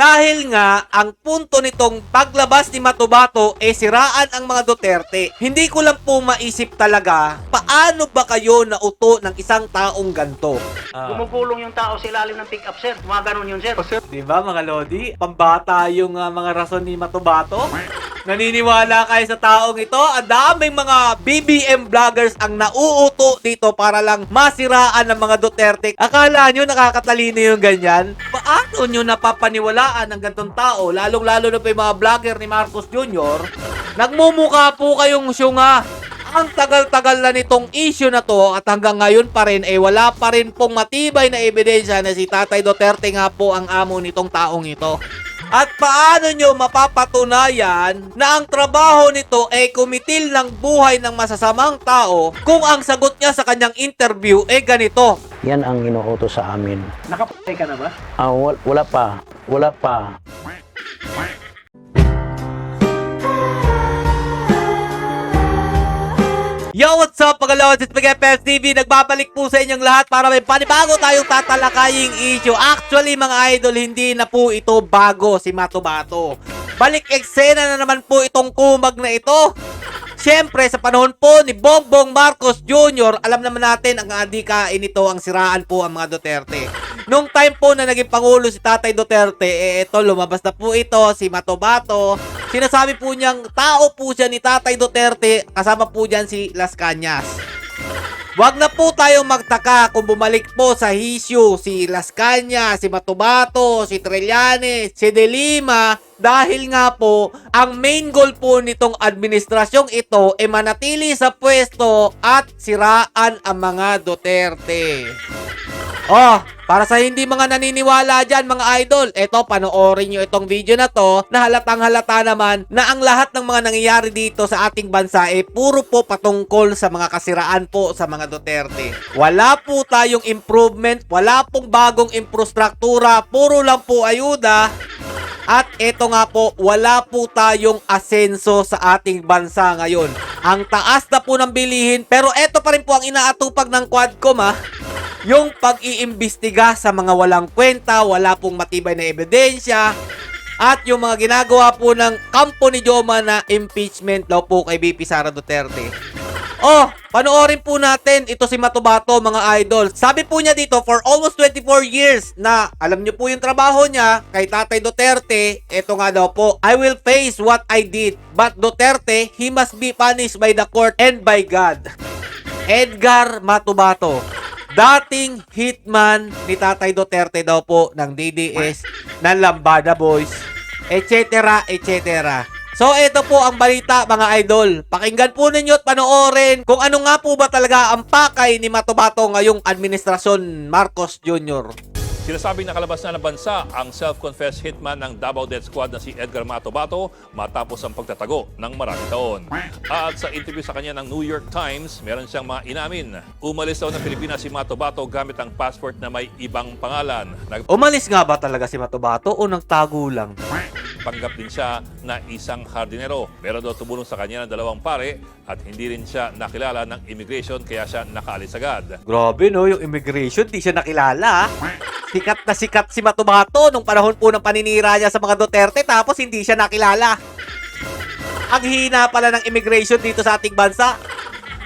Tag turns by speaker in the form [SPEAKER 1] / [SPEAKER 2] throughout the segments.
[SPEAKER 1] Dahil nga, ang punto nitong paglabas ni Matubato siraan ang mga Duterte. Hindi ko lang po maisip talaga, paano ba kayo nauto ng isang taong ganto?
[SPEAKER 2] Gumugulong yung tao sa ilalim ng pick-up, sir. Mga ganun yun, sir.
[SPEAKER 1] Diba mga Lodi? Pambata yung mga rason ni Matubato. Naniniwala kayo sa taong ito? Ang daming mga BBM vloggers ang nauuto dito para lang masiraan ng mga Duterte. Akala nyo nakakatalino yung ganyan? Paano nyo napapaniwalaan ng gantong tao? Lalong-lalo na pa yung mga vlogger ni Marcos Jr. Nagmumukha po kayong syunga. Ang tagal-tagal na nitong issue na to at hanggang ngayon pa rin wala pa rin pong matibay na ebidensya na si Tatay Duterte nga po ang amo nitong taong ito. At paano nyo mapapatunayan na ang trabaho nito kumitil ng buhay ng masasamang tao kung ang sagot niya sa kanyang interview ganito?
[SPEAKER 3] Yan ang inuutos sa amin.
[SPEAKER 2] Nakapatay ka na ba?
[SPEAKER 3] Wala pa. Wala pa.
[SPEAKER 1] Yo, what's up mga Lods? It's PFS TV. Nagbabalik po sa inyong lahat para may panibago tayong tatalakaying issue. Actually mga idol, hindi na po ito bago si Matubato. Balik eksena na naman po itong kumag na ito. Siyempre, sa panahon po ni Bongbong Marcos Jr., alam naman natin ang adikain nito, ang siraan po ang mga Duterte. Nung time po na naging Pangulo si Tatay Duterte, ito, lumabas na po ito, si Matubato. Sinasabi po niyang tao po siya ni Tatay Duterte, kasama po dyan si Las Cañas. Wag na po tayong magtaka kung bumalik po sa issue si Las Cañas, si Matubato, si Trillanes, si De Lima, dahil nga po, ang main goal po nitong administrasyong ito manatili sa pwesto at siraan ang mga Duterte. Para sa hindi mga naniniwala dyan mga idol, eto panoorin nyo itong video na to na halatang halata naman na ang lahat ng mga nangyayari dito sa ating bansa puro po patungkol sa mga kasiraan po sa mga Duterte. Wala po tayong improvement, wala pong bagong infrastruktura, puro lang po ayuda. At eto nga po, wala po tayong asenso sa ating bansa ngayon. Ang taas na po ng bilihin, pero eto pa rin po ang inaatupag ng Quadcom yung pag-iimbestiga sa mga walang kwenta, wala pong matibay na ebidensya, at yung mga ginagawa po ng kampo ni Joma na impeachment daw po kay BP Sara Duterte. Panoorin po natin ito si Matubato mga idol. Sabi po niya dito, for almost 24 years na alam niyo po yung trabaho niya kay Tatay Duterte, ito nga daw po, I will face what I did, but Duterte, he must be punished by the court and by God. Edgar Matubato, dating hitman ni Tatay Duterte daw po ng DDS, ng Lambada Boys, etc. etc. So, ito po ang balita mga idol. Pakinggan po ninyo at panoorin kung ano nga po ba talaga ang pakay ni Matubato ngayong administrasyon Marcos Jr.
[SPEAKER 4] Sinasabing nakalabas na ng bansa ang self-confessed hitman ng Davao Death Squad na si Edgar Matubato matapos ang pagtatago ng maraming taon. At sa interview sa kanya ng New York Times, meron siyang inamin. Umalis daw ng Pilipinas si Matubato gamit ang passport na may ibang pangalan.
[SPEAKER 1] Umalis nga ba talaga si Matubato o nagtago lang?
[SPEAKER 4] Panggap din siya na isang hardinero. Pero daw tumulong sa kanya ng dalawang pare at hindi rin siya nakilala ng immigration kaya siya nakaalis agad.
[SPEAKER 1] Grabe no, yung immigration, di siya nakilala. Sikat na sikat si Matubato nung panahon po ng paninira niya sa mga Duterte tapos hindi siya nakilala. Ang hina pala ng immigration dito sa ating bansa.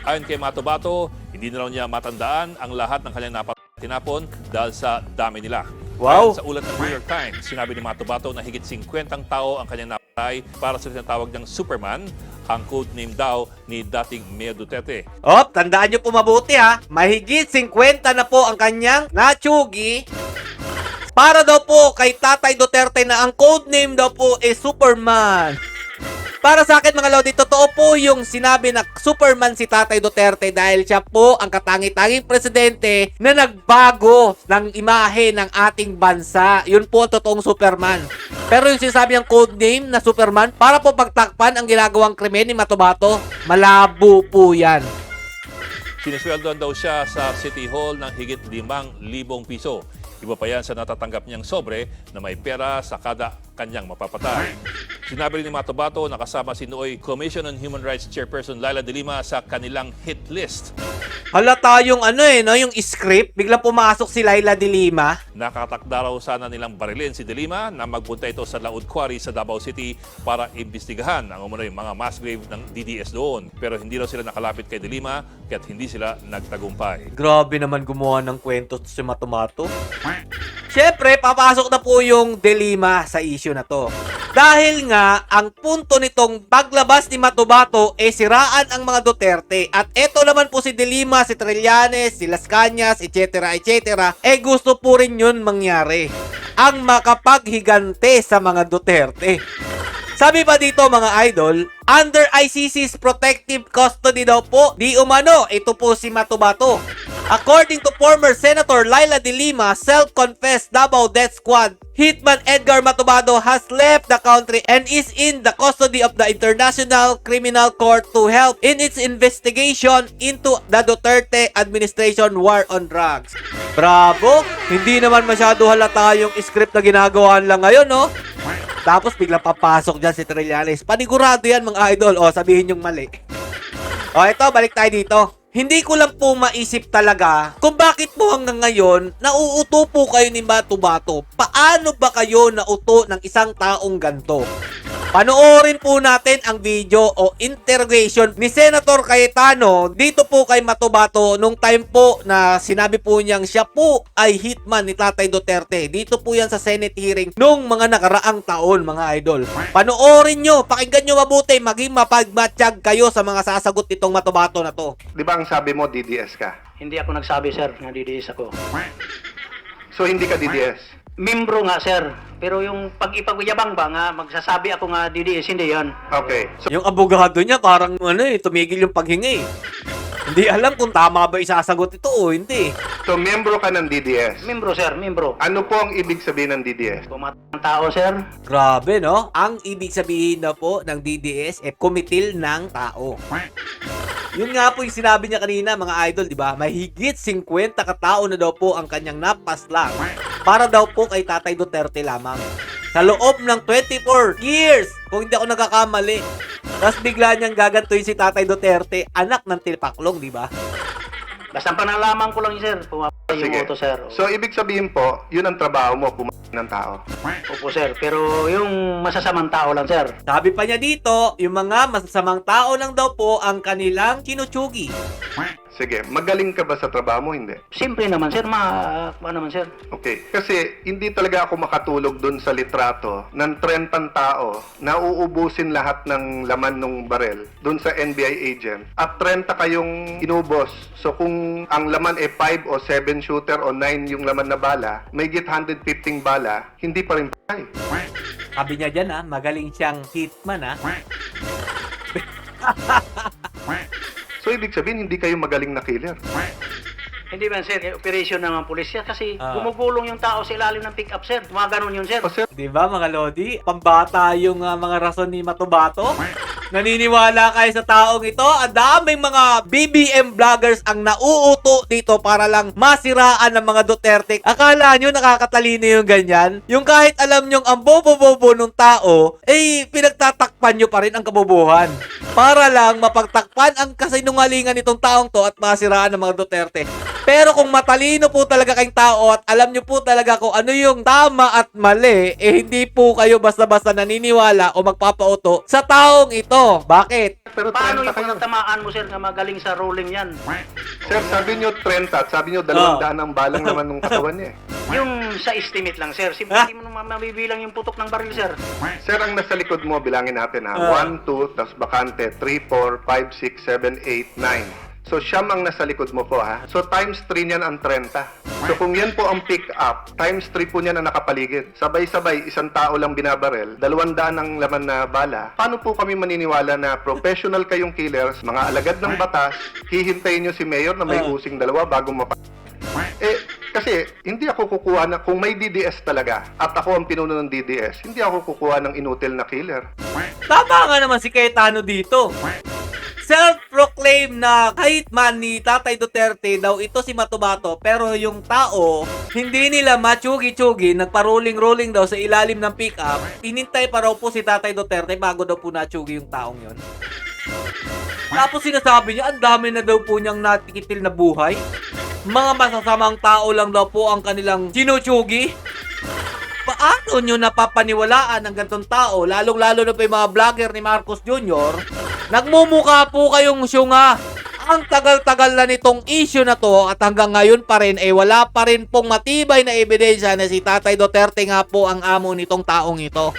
[SPEAKER 4] Ayon kay Matubato, hindi na raw niya matandaan ang lahat ng kanyang tinapon dahil sa dami nila.
[SPEAKER 1] Wow!
[SPEAKER 4] Ayon sa ulat ng New York Times, sinabi ni Matubato na higit 50 tao ang kanyang napatay para sa tinatawag niyang Superman, ang codename daw ni dating Mayor Duterte.
[SPEAKER 1] Tandaan niyo po mabuti mahigit 50 na po ang kanyang natsugi para daw po kay Tatay Duterte na ang codename daw po Superman. Para sa akin mga Lodi, totoo po yung sinabi na Superman si Tatay Duterte dahil siya po ang katangi-tanging presidente na nagbago ng imahe ng ating bansa. Yun po ang totoong Superman. Pero yung sinasabi ng codename na Superman, para po pagtakpan ang ginagawang krimen ni Matubato, malabo po yan.
[SPEAKER 4] Sinisweldoan daw siya sa City Hall ng higit 5,000 piso. Iba pa yan sa natatanggap niyang sobre na may pera sa kada kanyang mapapatay. Sinabi rin ni Matubato na kasama si Nooy Commission on Human Rights Chairperson Laila de Lima sa kanilang hit list.
[SPEAKER 1] Halata yung ano no, yung script. Biglang pumasok si Laila de Lima.
[SPEAKER 4] Nakatakda raw sana nilang barilin si De Lima na magpunta ito sa Laud Quarry sa Davao City para imbestigahan ang umunoy mga mass grave ng DDS doon. Pero hindi raw sila nakalapit kay De Lima kaya't hindi sila nagtagumpay.
[SPEAKER 1] Grabe naman gumawa ng kwento si Matomato. Siyempre, papasok na po yung De Lima sa issue na to. Dahil nga, ang punto nitong paglabas ni Matobato siraan ang mga Duterte. At eto naman po si De Lima, si Trillanes, si Las Cañas, etc. etc. Gusto po rin yun mangyari. Ang makapaghigante sa mga Duterte. Sabi pa dito mga idol, under ICC's protective custody daw po, di umano, ito po si Matobato. According to former Senator Laila de Lima, self-confessed Davao Death Squad, Hitman Edgar Matobato has left the country and is in the custody of the International Criminal Court to help in its investigation into the Duterte administration war on drugs. Bravo! Hindi naman masyado halata yung script na ginagawa lang ngayon, no? Tapos biglang papasok dyan si Trillanes. Panigurado yan mga idol. O, sabihin yung mali. O, ito, balik tayo dito. Hindi ko lang po maisip talaga kung bakit po hanggang ngayon nauuto po kayo ni Matobato. Paano ba kayo nauto ng isang taong ganto? Panoorin po natin ang video o interrogation ni Senator Cayetano dito po kay Matobato nung time po na sinabi po niyang siya po ay hitman ni Tatay Duterte. Dito po yan sa Senate hearing nung mga nakaraang taon mga idol. Panoorin nyo, pakinggan nyo mabuti, maging mapagmatsyag kayo sa mga sasagot nitong Matobato na to.
[SPEAKER 5] Di ba ang sabi mo DDS ka?
[SPEAKER 2] Hindi ako nagsabi, sir, na DDS ako.
[SPEAKER 5] So hindi ka DDS?
[SPEAKER 2] Membro nga, sir. Pero yung pag-ipagyabang ba nga, magsasabi ako nga DDS, hindi yan.
[SPEAKER 5] Okay. So
[SPEAKER 1] Yung abogado niya parang tumigil yung paghingi. Hindi alam kung tama ba isasagot ito o hindi.
[SPEAKER 5] membro ka ng DDS.
[SPEAKER 2] Membro, sir, membro.
[SPEAKER 5] Ano po ang ibig sabihin ng DDS?
[SPEAKER 2] Pumatang tao, sir.
[SPEAKER 1] Grabe, no? Ang ibig sabihin na po ng DDS kumitil ng tao. Yun nga po yung sinabi niya kanina, mga idol, di ba? Mahigit 50 katao na daw po ang kanyang napaslang para daw po kay Tatay Duterte lamang. Sa loob ng 24 years, kung hindi ako nagkakamali. Tapos bigla niyang gagantuin si Tatay Duterte, anak ng Tilpaklong, di ba?
[SPEAKER 2] Basta panalaman ko lang, sir. Pumapay yung
[SPEAKER 5] Sige.
[SPEAKER 2] auto, sir.
[SPEAKER 5] So ibig sabihin po, yun ang trabaho mo, ng tao.
[SPEAKER 2] Opo, sir. Pero yung masasamang tao lang, sir.
[SPEAKER 1] Sabi pa niya dito, yung mga masasamang tao lang daw po ang kanilang kinutsugi.
[SPEAKER 5] Sige, magaling ka ba sa trabaho mo? Hindi.
[SPEAKER 2] Siyempre naman, sir. Naman, sir.
[SPEAKER 5] Okay. Kasi hindi talaga ako makatulog dun sa litrato ng 30 tao na uubusin lahat ng laman ng barel dun sa NBI agent at 30 kayong inubos. So kung ang laman 5 o 7 shooter o 9 yung laman na bala, may git 115 bala, hindi pa rin patay.
[SPEAKER 1] Sabi niya dyan magaling siyang hitman
[SPEAKER 5] So ibig sabihin, hindi kayo magaling na killer.
[SPEAKER 2] Hindi ba, sir? Operation ng mga pulisya kasi gumugulong yung tao sa ilalim ng pick-up, sir. Gumaganon yun, sir.
[SPEAKER 5] O sir,
[SPEAKER 1] Di ba mga Lodi? Pambata yung mga rason ni Matobato. Naniniwala kayo sa taong ito? Ang daming mga BBM vloggers ang nauuto dito para lang masiraan ng mga Duterte. Akala nyo nakakatalino yung ganyan? Yung kahit alam nyong ang bobo-bobo ng tao, pinagtatakpan nyo pa rin ang kabobohan. Para lang mapagtakpan ang kasinungalingan nitong taong to at masiraan ng mga Duterte. Pero kung matalino po talaga kayong tao at alam nyo po talaga kung ano yung tama at mali, hindi po kayo basta-basta naniniwala o magpapauto sa taong ito. Bakit?
[SPEAKER 5] pero
[SPEAKER 2] Paano
[SPEAKER 5] 30
[SPEAKER 2] yung
[SPEAKER 5] kayo.
[SPEAKER 2] pagtamaan mo, sir, na magaling sa rolling yan?
[SPEAKER 5] Sir, sabi nyo 30 at sabi nyo 200 ang balang naman ng katawan niya.
[SPEAKER 2] Yung sa estimate lang, sir. Hindi mo naman mabibilang yung putok ng baril, sir.
[SPEAKER 5] Sir, ang nasa likod mo, bilangin natin 1, 2, tapos bakante, 3, 4, 5, 6, 7, 8, 9. So, siyam ang nasa likod mo po, ha? So, times 3 niyan ang 30. So, kung yan po ang pick up, times 3 po niyan ang nakapaligid. Sabay-sabay, isang tao lang binabarel, 200 ang laman na bala. Paano po kami maniniwala na professional kayong killers, mga alagad ng batas, hihintayin nyo si Mayor na may using dalawa bago kasi hindi ako kukuha na, kung may DDS talaga, at ako ang pinuno ng DDS, hindi ako kukuha ng inutil na killer.
[SPEAKER 1] Tama nga naman si Cayetano dito. Self-proclaim na kahit man ni Tatay Duterte daw ito si Matobato, pero yung tao, hindi nila matsugi-tsugi, nagpa-rolling-rolling daw sa ilalim ng pick-up, inintay pa raw po si Tatay Duterte bago daw po natsugi yung taong yon. Tapos sinasabi niya, ang dami na daw po niyang natikitil na buhay. Mga masasamang tao lang daw po ang kanilang sinusugi. Paano nyo napapaniwalaan ng gantong tao, lalong-lalo na pa yung mga vlogger ni Marcos Jr., nagmumukha po kayong syunga. Ang tagal-tagal na nitong issue na to at hanggang ngayon pa rin wala pa rin pong matibay na ebidensya na si Tatay Duterte nga po ang amo nitong taong ito.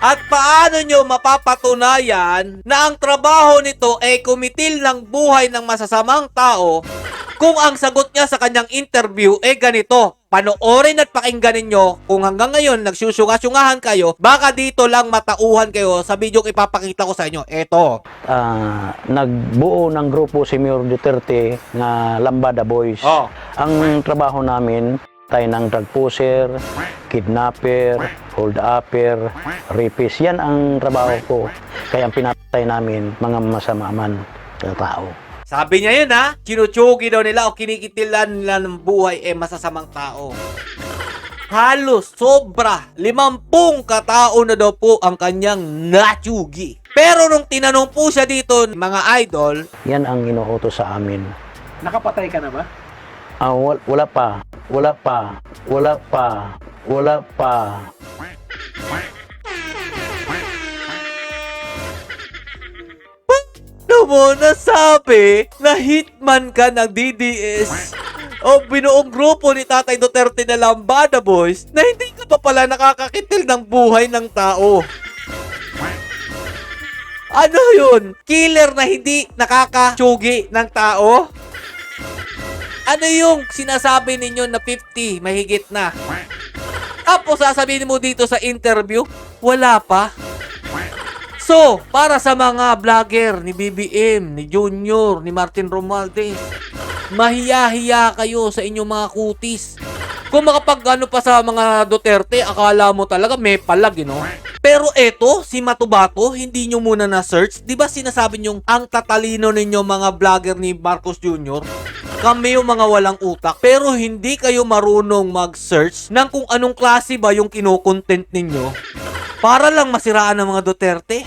[SPEAKER 1] At paano nyo mapapatunayan na ang trabaho nito ay kumitil ng buhay ng masasamang tao kung ang sagot niya sa kanyang interview ganito? Panoorin at pakinggan ninyo kung hanggang ngayon nagsusunga-sungahan kayo, baka dito lang matauhan kayo sa video ipapakita ko sa inyo. Eto.
[SPEAKER 3] Nagbuo ng grupo si Mayor Duterte nga Lambada Boys.
[SPEAKER 1] Oh.
[SPEAKER 3] Ang trabaho namin tayo ng drug pusher, kidnapper, hold-upper, rapist. Yan ang trabaho ko. Kaya ang pinatay namin mga masamaman na tao.
[SPEAKER 1] Sabi niya yun ha, kinutsugi daw nila o kinikitilan nila ng buhay masasamang tao. Halos sobra 50 katao na daw po ang kanyang natsugi. Pero nung tinanong po siya dito, mga idol,
[SPEAKER 3] Yan ang inuutos sa amin.
[SPEAKER 2] Nakapatay ka na ba?
[SPEAKER 3] Wala pa. Wala pa. Wala pa. Wala pa.
[SPEAKER 1] ano mo nasabi na hitman ka ng DDS o binuong grupo ni Tatay Duterte na Lambada Boys na hindi ka pa pala nakakakitil ng buhay ng tao? Ano yun? Killer na hindi nakakatsugi ng tao? Ano yung sinasabi ninyo na 50 mahigit na? Tapos sasabihin mo dito sa interview, wala pa. So, para sa mga vlogger ni BBM, ni Junior, ni Martin Romualdez, mahiya-hiya kayo sa inyong mga kutis. Kung makapag pa sa mga Duterte, akala mo talaga may palag, Pero eto, si Matubato, hindi nyo muna na-search. Di ba sinasabi nyo, ang tatalino ninyo mga vlogger ni Marcos Jr., kami yung mga walang utak, pero hindi kayo marunong mag-search ng kung anong klase ba yung kinokontent ninyo para lang masiraan ng mga Duterte.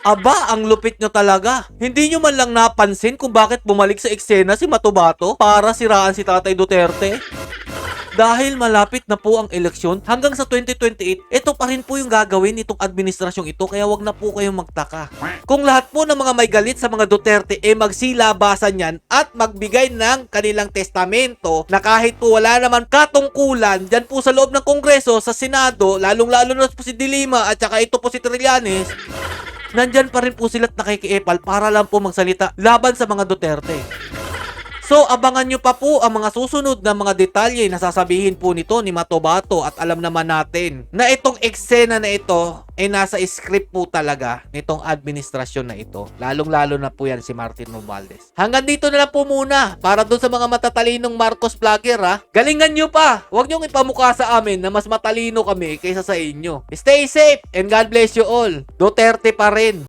[SPEAKER 1] Aba, ang lupit nyo talaga. Hindi nyo man lang napansin kung bakit bumalik sa eksena si Matubato para siraan si Tatay Duterte. Dahil malapit na po ang eleksyon, hanggang sa 2028, ito pa rin po yung gagawin itong administrasyong ito, kaya wag na po kayong magtaka. Kung lahat po ng mga may galit sa mga Duterte magsilabasan yan at magbigay ng kanilang testamento na kahit po wala naman katungkulan dyan po sa loob ng Kongreso, sa Senado, lalong-lalo na po si Dilima at saka ito po si Trillanes, nandyan pa rin po sila't nakikiepal para lang po magsalita laban sa mga Duterte. So, abangan nyo pa po ang mga susunod na mga detalye na sasabihin po nito ni Matubato at alam naman natin na itong eksena na ito ay nasa script po talaga nitong administrasyon na ito. Lalong-lalo na po yan si Martin Romualdez. Hanggang dito na lang po muna para doon sa mga matatalinong Marcos vlogger ha. Galingan nyo pa! Huwag nyong ipamukha sa amin na mas matalino kami kaysa sa inyo. Stay safe and God bless you all. Duterte pa rin.